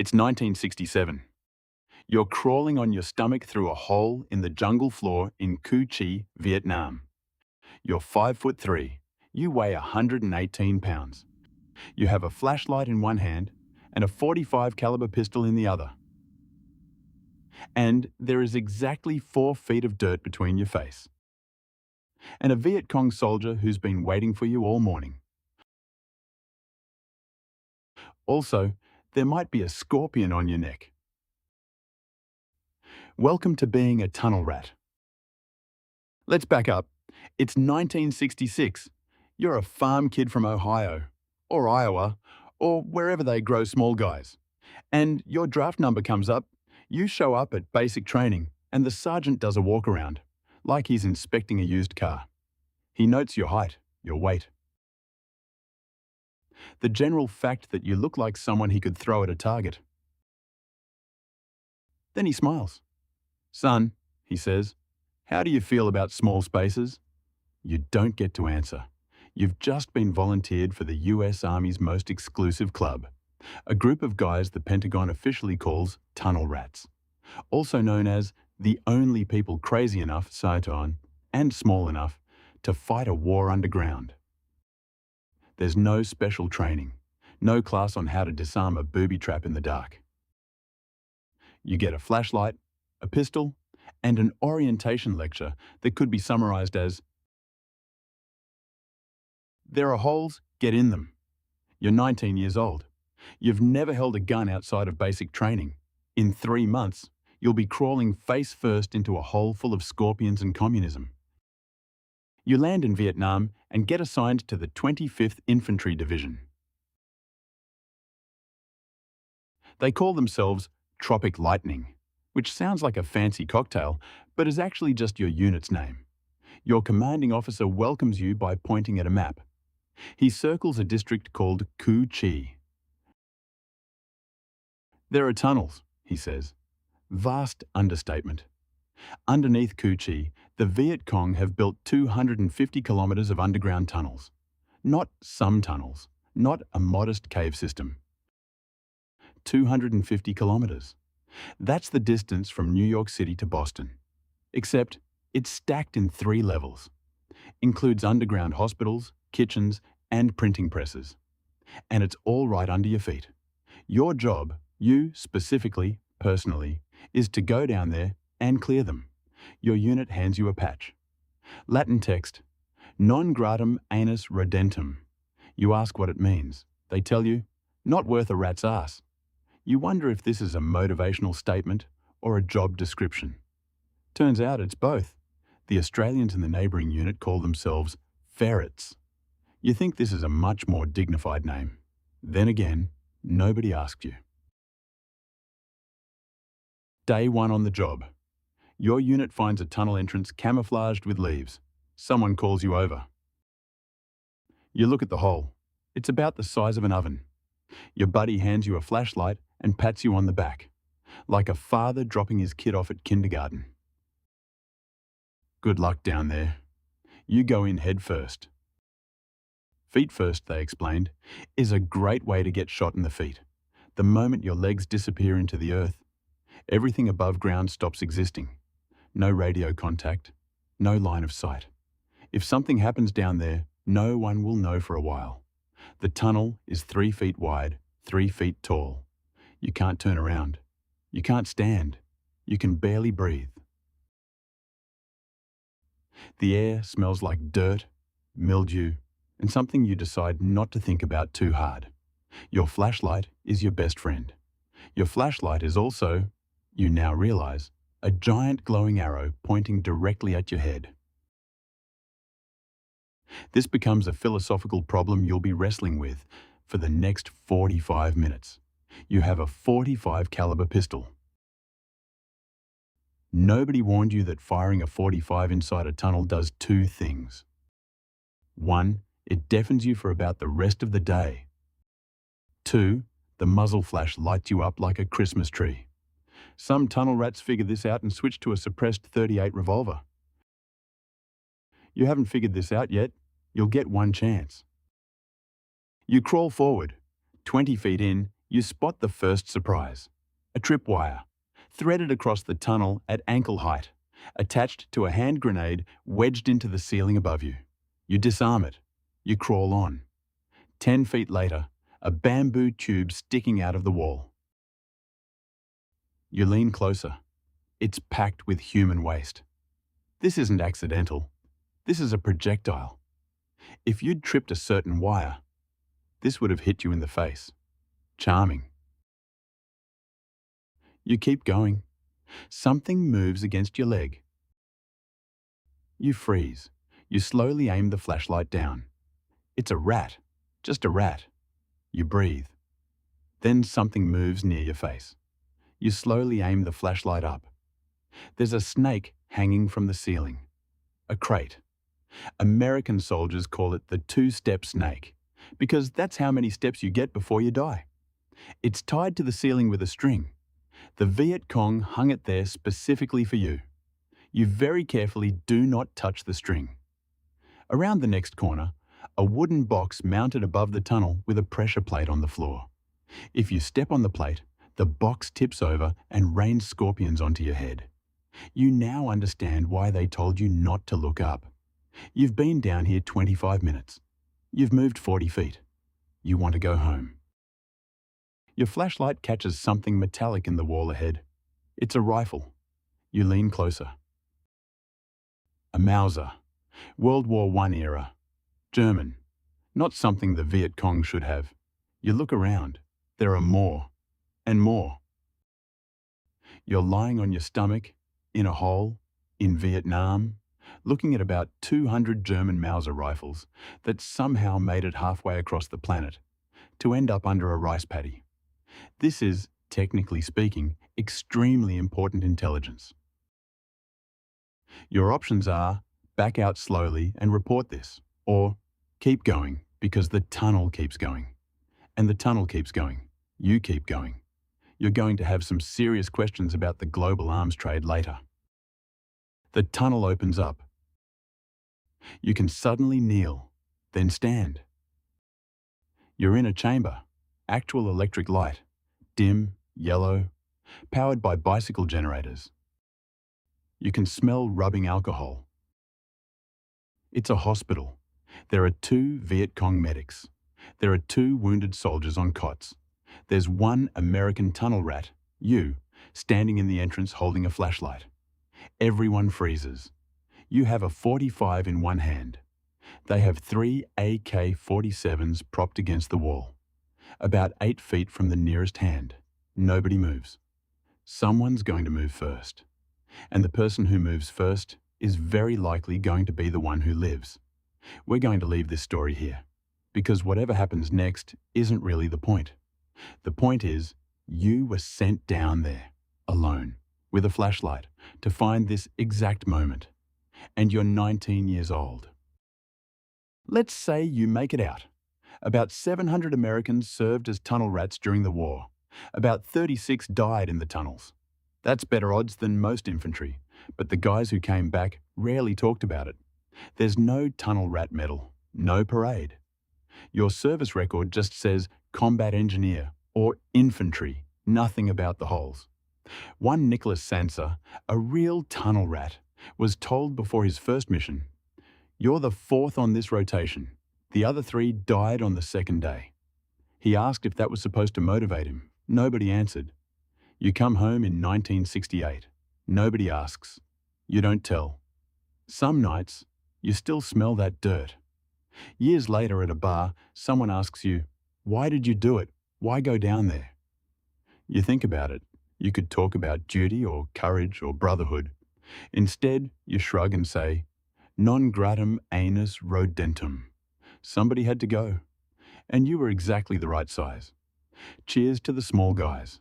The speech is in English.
It's 1967. You're crawling on your stomach through a hole in the jungle floor in Cu Chi, Vietnam. You're 5'3". You weigh 118 pounds. You have a flashlight in one hand and a .45 caliber pistol in the other. And there is exactly 4 feet of dirt between your face. And a Viet Cong soldier who's been waiting for you all morning. Also, there might be a scorpion on your neck. Welcome to being a tunnel rat. Let's back up. It's 1966. You're a farm kid from Ohio, or Iowa, or wherever they grow small guys. And your draft number comes up. You show up at basic training, and the sergeant does a walk around, like he's inspecting a used car. He notes your height, your weight. The general fact that you look like someone he could throw at a target. Then he smiles. "Son," he says, "how do you feel about small spaces?" You don't get to answer. You've just been volunteered for the US Army's most exclusive club, a group of guys the Pentagon officially calls tunnel rats, also known as the only people crazy enough, Saigon, and small enough to fight a war underground. There's no special training, no class on how to disarm a booby trap in the dark. You get a flashlight, a pistol, and an orientation lecture that could be summarized as, "There are holes, get in them." You're 19 years old. You've never held a gun outside of basic training. In 3 months, you'll be crawling face first into a hole full of scorpions and communism. You land in Vietnam and get assigned to the 25th Infantry Division. They call themselves Tropic Lightning, which sounds like a fancy cocktail, but is actually just your unit's name. Your commanding officer welcomes you by pointing at a map. He circles a district called Cu Chi. "There are tunnels," he says. Vast understatement. Underneath Cu Chi, the Viet Cong have built 250 kilometers of underground tunnels. Not some tunnels, not a modest cave system. 250 kilometers. That's the distance from New York City to Boston. Except it's stacked in 3 levels. Includes underground hospitals, kitchens, and printing presses. And it's all right under your feet. Your job, you specifically, personally, is to go down there and clear them. Your unit hands you a patch. Latin text, non gratum anus Rodentum. You ask what it means. They tell you, not worth a rat's ass. You wonder if this is a motivational statement or a job description. Turns out it's both. The Australians in the neighbouring unit call themselves ferrets. You think this is a much more dignified name. Then again, nobody asked you. Day 1 on the job. Your unit finds a tunnel entrance camouflaged with leaves. Someone calls you over. You look at the hole. It's about the size of an oven. Your buddy hands you a flashlight and pats you on the back, like a father dropping his kid off at kindergarten. Good luck down there. You go in head first. Feet first, they explained, is a great way to get shot in the feet. The moment your legs disappear into the earth, everything above ground stops existing. No radio contact, no line of sight. If something happens down there, no one will know for a while. The tunnel is 3 feet wide, 3 feet tall. You can't turn around. You can't stand. You can barely breathe. The air smells like dirt, mildew, and something you decide not to think about too hard. Your flashlight is your best friend. Your flashlight is also, you now realize, a giant glowing arrow pointing directly at your head. This becomes a philosophical problem you'll be wrestling with for the next 45 minutes. You have a .45 caliber pistol. Nobody warned you that firing a .45 inside a tunnel does 2 things. 1, it deafens you for about the rest of the day. 2, the muzzle flash lights you up like a Christmas tree. Some tunnel rats figure this out and switch to a suppressed .38 revolver. You haven't figured this out yet. You'll get one chance. You crawl forward. 20 feet in, You spot the first surprise. A tripwire, threaded across the tunnel at ankle height, attached to a hand grenade wedged into the ceiling above you. You disarm it. You crawl on. 10 feet later, a bamboo tube sticking out of the wall. You lean closer. It's packed with human waste. This isn't accidental. This is a projectile. If you'd tripped a certain wire, this would have hit you in the face. Charming. You keep going. Something moves against your leg. You freeze. You slowly aim the flashlight down. It's a rat. Just a rat. You breathe. Then something moves near your face. You slowly aim the flashlight up. There's a snake hanging from the ceiling. A krait. American soldiers call it the two-step snake because that's how many steps you get before you die. It's tied to the ceiling with a string. The Viet Cong hung it there specifically for you. You very carefully do not touch the string. Around the next corner, a wooden box mounted above the tunnel with a pressure plate on the floor. If you step on the plate, the box tips over and rains scorpions onto your head. You now understand why they told you not to look up. You've been down here 25 minutes. You've moved 40 feet. You want to go home. Your flashlight catches something metallic in the wall ahead. It's a rifle. You lean closer. A Mauser. World War I era. German. Not something the Viet Cong should have. You look around. There are more. And more. You're lying on your stomach, in a hole, in Vietnam, looking at about 200 German Mauser rifles that somehow made it halfway across the planet to end up under a rice paddy. This is, technically speaking, extremely important intelligence. Your options are back out slowly and report this, or keep going because the tunnel keeps going. And the tunnel keeps going. You keep going. You're going to have some serious questions about the global arms trade later. The tunnel opens up. You can suddenly kneel, then stand. You're in a chamber, actual electric light, dim, yellow, powered by bicycle generators. You can smell rubbing alcohol. It's a hospital. There are 2 Viet Cong medics. There are 2 wounded soldiers on cots. There's 1 American tunnel rat, you, standing in the entrance holding a flashlight. Everyone freezes. You have a .45 in one hand. They have 3 AK-47s propped against the wall, about 8 feet from the nearest hand. Nobody moves. Someone's going to move first. And the person who moves first is very likely going to be the one who lives. We're going to leave this story here, because whatever happens next isn't really the point. The point is, you were sent down there, alone, with a flashlight, to find this exact moment. And you're 19 years old. Let's say you make it out. About 700 Americans served as tunnel rats during the war. About 36 died in the tunnels. That's better odds than most infantry, but the guys who came back rarely talked about it. There's no tunnel rat medal, no parade. Your service record just says combat engineer or infantry, nothing about the holes. One Nicholas Sanza, a real tunnel rat, was told before his first mission, "You're the 4th on this rotation. The other 3 died on the 2nd day." He asked if that was supposed to motivate him. Nobody answered. You come home in 1968. Nobody asks. You don't tell. Some nights, you still smell that dirt. Years later at a bar, someone asks you, "Why did you do it? Why go down there?" You think about it. You could talk about duty or courage or brotherhood. Instead, you shrug and say, "Non gratum anus Rodentum." Somebody had to go. And you were exactly the right size. Cheers to the small guys.